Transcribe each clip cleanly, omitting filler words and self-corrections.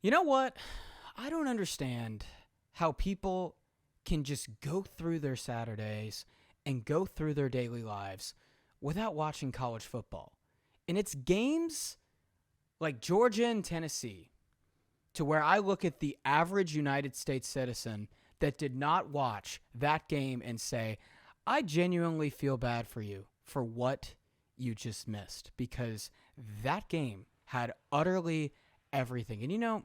You know what? I don't understand how people can just go through their Saturdays and go through their daily lives without watching college football. And it's games like Georgia and Tennessee to where I look at the average United States citizen that did not watch that game and say, I genuinely feel bad for you for what you just missed, because that game had utterly everything. And you know,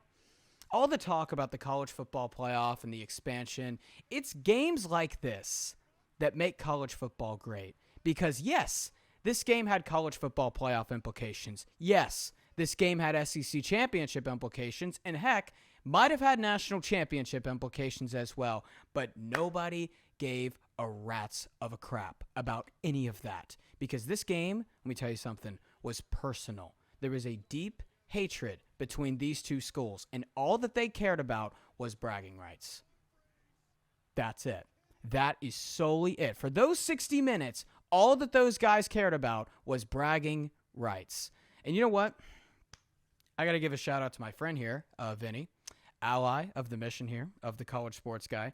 all the talk about the college football playoff and the expansion, it's games like this that make college football great. Because yes, this game had college football playoff implications. Yes, this game had SEC championship implications, and heck, might have had national championship implications as well. But nobody gave a rat's of a crap about any of that. Because this game, let me tell you something, was personal. There was a deep hatred between these two schools, and all that they cared about was bragging rights. That's it. That is solely it. For those 60 minutes, all that those guys cared about was bragging rights. And you know what? I got to give a shout out to my friend here, Vinny, ally of the mission here, of the college sports guy.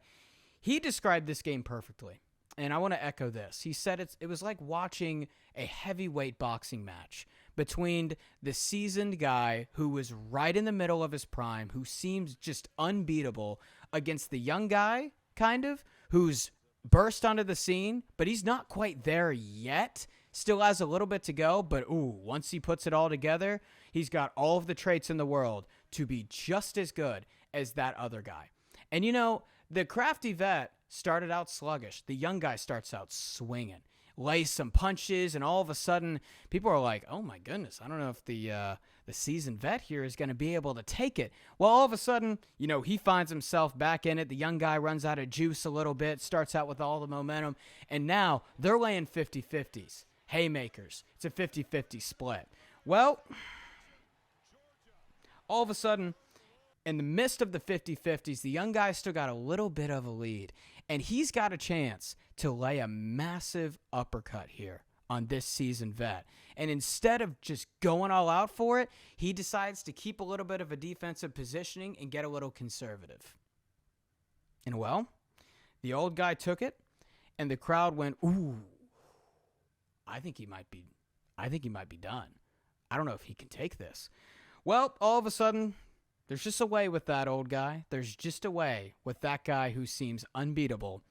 He described this game perfectly, and I want to echo this. He said it was like watching a heavyweight boxing match between the seasoned guy who was right in the middle of his prime, who seems just unbeatable, against the young guy, kind of, who's burst onto the scene, but he's not quite there yet. Still has a little bit to go, but once he puts it all together, he's got all of the traits in the world to be just as good as that other guy. And you know, the crafty vet started out sluggish. The young guy starts out swinging, lays some punches, and all of a sudden, people are like, oh my goodness, I don't know if the seasoned vet here is going to be able to take it. Well, all of a sudden, you know, he finds himself back in it. The young guy runs out of juice a little bit, starts out with all the momentum, and now they're laying 50-50s. Haymakers. It's a 50-50 split. Well, all of a sudden, in the midst of the 50-50s, the young guy still got a little bit of a lead, and he's got a chance to lay a massive uppercut here on this seasoned vet. And instead of just going all out for it, he decides to keep a little bit of a defensive positioning and get a little conservative. And well, the old guy took it, and the crowd went, ooh, I think he might be done. I don't know if he can take this. Well, all of a sudden, there's just a way with that old guy. There's just a way with that guy who seems unbeatable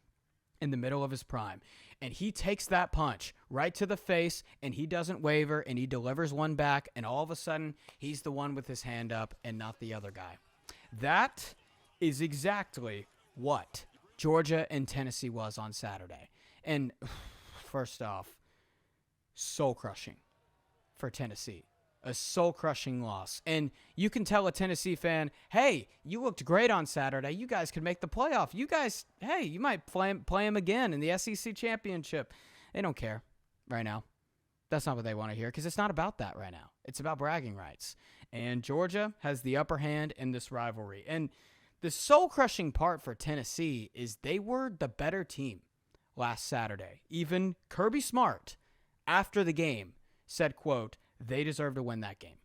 in the middle of his prime. And he takes that punch right to the face, and he doesn't waver, and he delivers one back, and all of a sudden, he's the one with his hand up and not the other guy. That is exactly what Georgia and Tennessee was on Saturday. And first off, soul-crushing for Tennessee. A soul-crushing loss. And you can tell a Tennessee fan, hey, you looked great on Saturday. You guys could make the playoff. You guys, hey, you might play them again in the SEC championship. They don't care right now. That's not what they want to hear, because it's not about that right now. It's about bragging rights. And Georgia has the upper hand in this rivalry. And the soul-crushing part for Tennessee is they were the better team last Saturday. Even Kirby Smart, after the game, said, quote, they deserve to win that game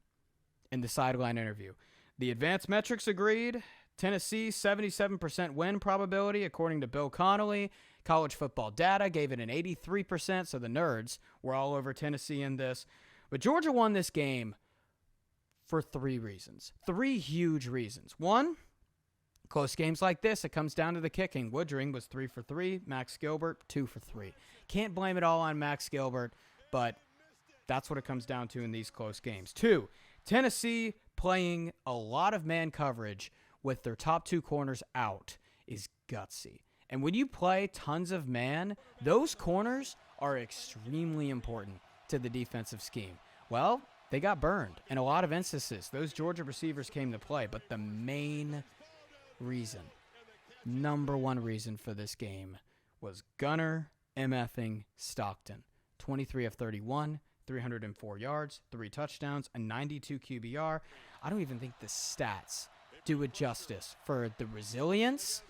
in the sideline interview. The advanced metrics agreed. Tennessee, 77% win probability, according to Bill Connolly. College football data gave it an 83%, so the nerds were all over Tennessee in this. But Georgia won this game for three reasons. Three huge reasons. One, close games like this, it comes down to the kicking. Woodring was 3 for 3. Max Gilbert, 2 for 3. Can't blame it all on Max Gilbert, but that's what it comes down to in these close games. Two, Tennessee playing a lot of man coverage with their top two corners out is gutsy. And when you play tons of man, those corners are extremely important to the defensive scheme. Well, they got burned in a lot of instances. Those Georgia receivers came to play, but the main reason, number one reason for this game was Gunnar MFing Stockton. 23 of 31. 304 yards, 3 touchdowns, a 92 QBR. I don't even think the stats do it justice for the resilience,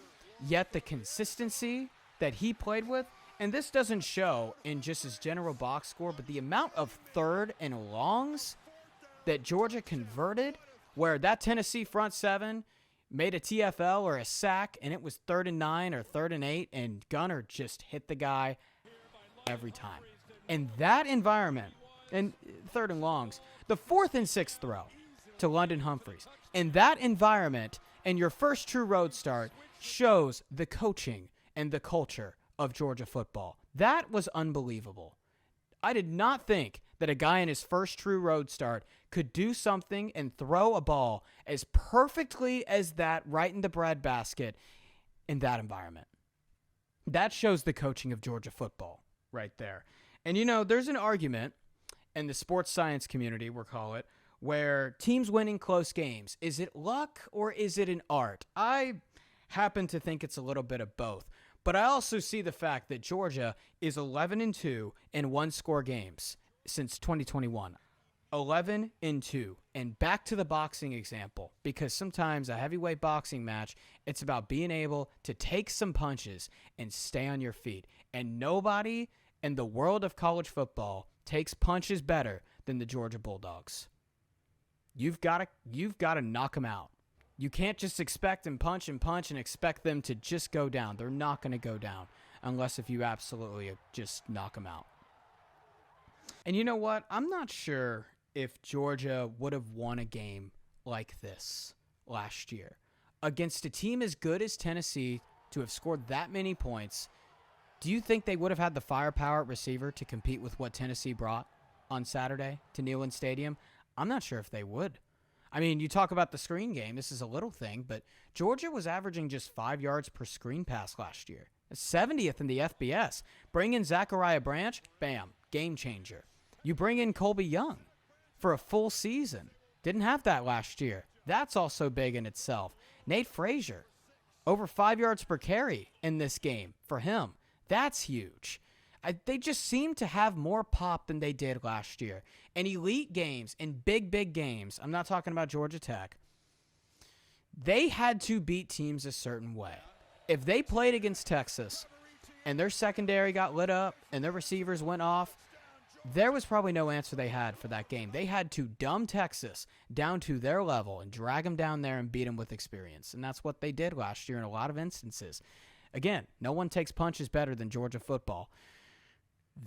yet the consistency that he played with. And this doesn't show in just his general box score, but the amount of third and longs that Georgia converted where that Tennessee front seven made a TFL or a sack, and it was 3rd and 9 or 3rd and 8, and Gunner just hit the guy every time. In that environment, and 3rd and longs, the 4th and 6th throw to London Humphreys, in that environment, and your first true road start shows the coaching and the culture of Georgia football. That was unbelievable. I did not think that a guy in his first true road start could do something and throw a ball as perfectly as that right in the breadbasket in that environment. That shows the coaching of Georgia football right there. And, there's an argument in the sports science community, we'll call it, where teams winning close games, is it luck or is it an art? I happen to think it's a little bit of both. But I also see the fact that Georgia is 11-2 in one-score games since 2021. 11-2. And back to the boxing example, because sometimes a heavyweight boxing match, it's about being able to take some punches and stay on your feet. And nobody in the world of college football takes punches better than the Georgia Bulldogs. You've got to knock them out. You can't just expect and punch and expect them to just go down. They're not going to go down unless if you absolutely just knock them out. And you know what? I'm not sure if Georgia would have won a game like this last year against a team as good as Tennessee to have scored that many points. Do you think they would have had the firepower at receiver to compete with what Tennessee brought on Saturday to Neyland Stadium? I'm not sure if they would. I mean, you talk about the screen game. This is a little thing, but Georgia was averaging just 5 yards per screen pass last year. 70th in the FBS. Bring in Zachariah Branch, bam, game changer. You bring in Colby Young for a full season. Didn't have that last year. That's also big in itself. Nate Frazier, over 5 yards per carry in this game for him. That's huge. They just seem to have more pop than they did last year. In elite games, in big games, I'm not talking about Georgia Tech, they had to beat teams a certain way. If they played against Texas and their secondary got lit up and their receivers went off, there was probably no answer they had for that game. They had to dumb Texas down to their level and drag them down there and beat them with experience. And that's what they did last year in a lot of instances. Again, no one takes punches better than Georgia football.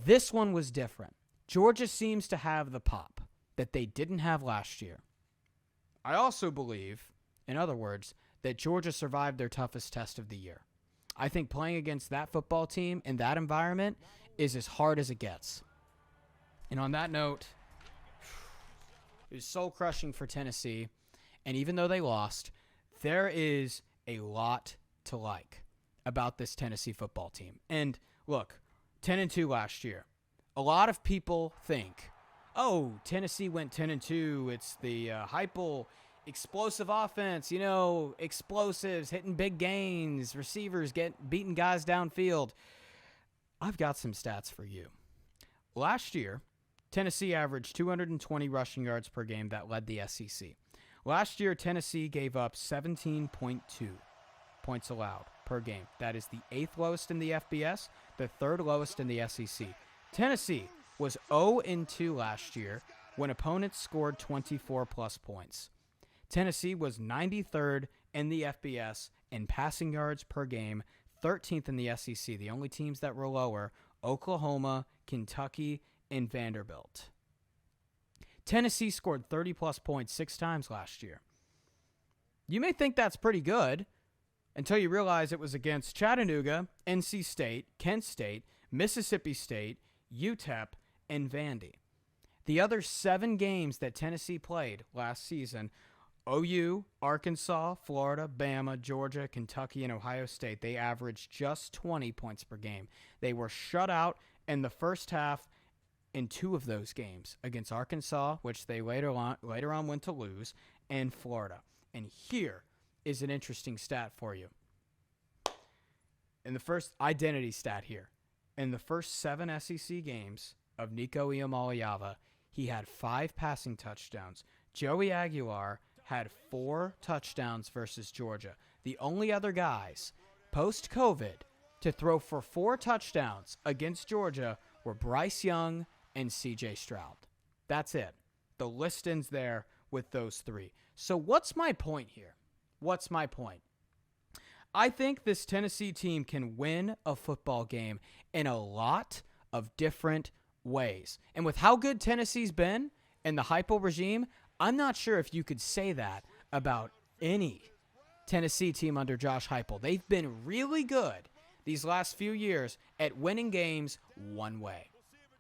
This one was different. Georgia seems to have the pop that they didn't have last year. I also believe, in other words, that Georgia survived their toughest test of the year. I think playing against that football team in that environment is as hard as it gets. And on that note, it was soul-crushing for Tennessee. And even though they lost, there is a lot to like about this Tennessee football team. And look, 10-2 last year. A lot of people think, oh, Tennessee went 10-2. It's the Heupel explosive offense, explosives, hitting big gains, receivers beating guys downfield. I've got some stats for you. Last year, Tennessee averaged 220 rushing yards per game. That led the SEC. Last year, Tennessee gave up 17.2 points allowed per game. That is the 8th lowest in the FBS, the 3rd lowest in the SEC. Tennessee was 0-2 last year when opponents scored 24-plus points. Tennessee was 93rd in the FBS in passing yards per game, 13th in the SEC. The only teams that were lower, Oklahoma, Kentucky, and Vanderbilt. Tennessee scored 30-plus points 6 times last year. You may think that's pretty good until you realize it was against Chattanooga, NC State, Kent State, Mississippi State, UTEP, and Vandy. The other 7 games that Tennessee played last season, OU, Arkansas, Florida, Bama, Georgia, Kentucky, and Ohio State, they averaged just 20 points per game. They were shut out in the first half in 2 of those games, against Arkansas, which they later on went to lose, and Florida. And here is an interesting stat for you. In the first identity stat here, in the first 7 SEC games of Nico Iamaleava, he had 5 passing touchdowns. Joey Aguilar had 4 touchdowns versus Georgia. The only other guys post-COVID to throw for 4 touchdowns against Georgia were Bryce Young and C.J. Stroud. That's it. The list ends there with those three. So what's my point here? What's my point? I think this Tennessee team can win a football game in a lot of different ways. And with how good Tennessee's been in the Heupel regime, I'm not sure if you could say that about any Tennessee team under Josh Heupel. They've been really good these last few years at winning games one way.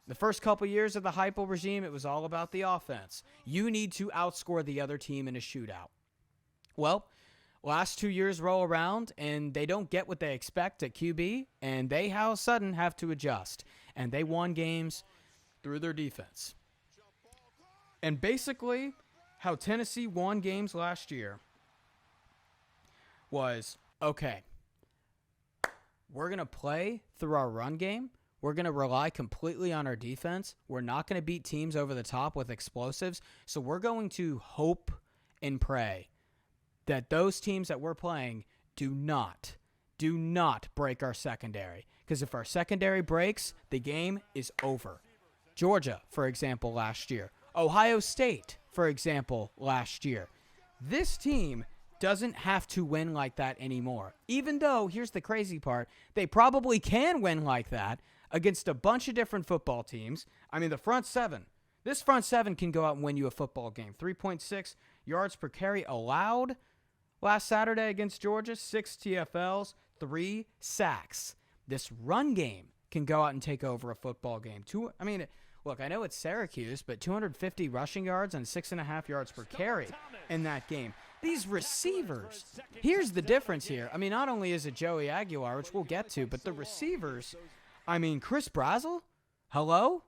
The first couple years of the Heupel regime, it was all about the offense. You need to outscore the other team in a shootout. Well, last 2 years roll around, and they don't get what they expect at QB, and they all of a sudden have to adjust. And they won games through their defense. And basically, how Tennessee won games last year was, okay, we're going to play through our run game. We're going to rely completely on our defense. We're not going to beat teams over the top with explosives. So we're going to hope and pray that those teams that we're playing do not break our secondary. Because if our secondary breaks, the game is over. Georgia, for example, last year. Ohio State, for example, last year. This team doesn't have to win like that anymore. Even though, here's the crazy part, they probably can win like that against a bunch of different football teams. I mean, the front seven. This front seven can go out and win you a football game. 3.6 yards per carry allowed last Saturday against Georgia. 6 TFLs, 3 sacks. This run game can go out and take over a football game. Look, I know it's Syracuse, but 250 rushing yards and 6.5 yards per carry in that game. These receivers, here's the difference here. I mean, not only is it Joey Aguilar, which we'll get to, but the receivers, Chris Brazzell, hello?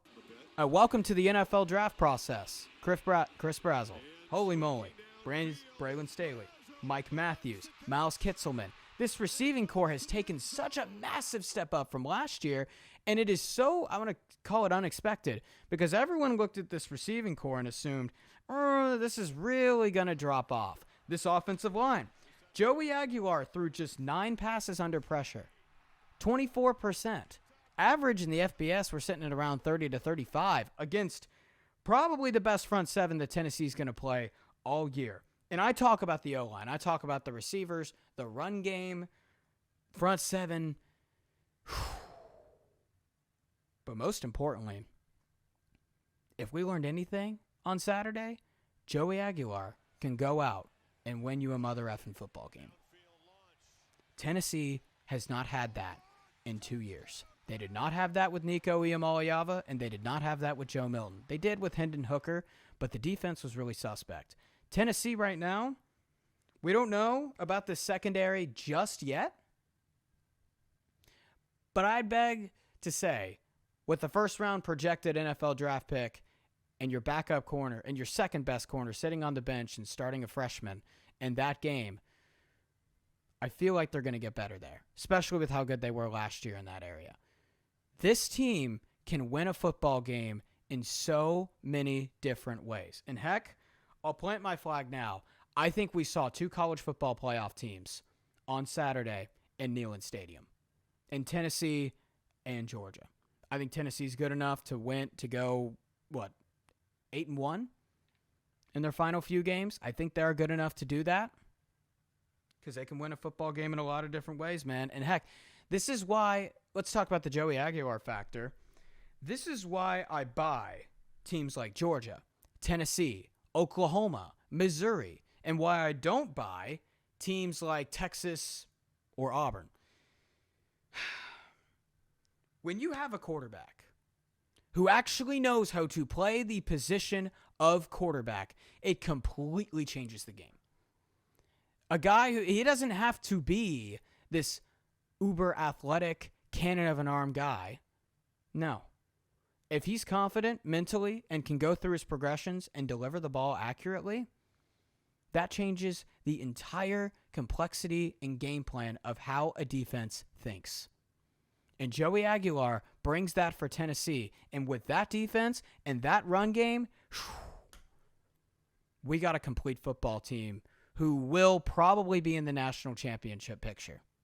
Welcome to the NFL draft process. Chris Brazzell, holy moly. Braylon Staley, Mike Matthews, Miles Kitselman. This receiving core has taken such a massive step up from last year, and it is so, I want to call it unexpected, because everyone looked at this receiving core and assumed, this is really going to drop off. This offensive line. Joey Aguilar threw just 9 passes under pressure. 24%. Average in the FBS, we're sitting at around 30 to 35 against probably the best front seven that Tennessee's going to play all year. And I talk about the O-line. I talk about the receivers, the run game, front seven. But most importantly, if we learned anything on Saturday, Joey Aguilar can go out and win you a mother effing football game. Tennessee has not had that in 2 years. They did not have that with Nico Iamaleava, and they did not have that with Joe Milton. They did with Hendon Hooker, but the defense was really suspect. Tennessee right now, we don't know about the secondary just yet, but I'd beg to say, with the first-round projected NFL draft pick and your backup corner and your second-best corner sitting on the bench and starting a freshman in that game, I feel like they're going to get better there, especially with how good they were last year in that area. This team can win a football game in so many different ways. And heck, I'll plant my flag now. I think we saw 2 college football playoff teams on Saturday in Neyland Stadium, in Tennessee and Georgia. I think Tennessee's good enough to go 8-1 in their final few games. I think they're good enough to do that because they can win a football game in a lot of different ways, man. And heck, this is why, let's talk about the Joey Aguilar factor. This is why I buy teams like Georgia, Tennessee, Oklahoma, Missouri, and why I don't buy teams like Texas or Auburn. When you have a quarterback who actually knows how to play the position of quarterback, it completely changes the game. A guy who, he doesn't have to be this uber athletic, cannon of an arm guy. No. If he's confident mentally and can go through his progressions and deliver the ball accurately, that changes the entire complexity and game plan of how a defense thinks. And Joey Aguilar brings that for Tennessee. And with that defense and that run game, we got a complete football team who will probably be in the national championship picture.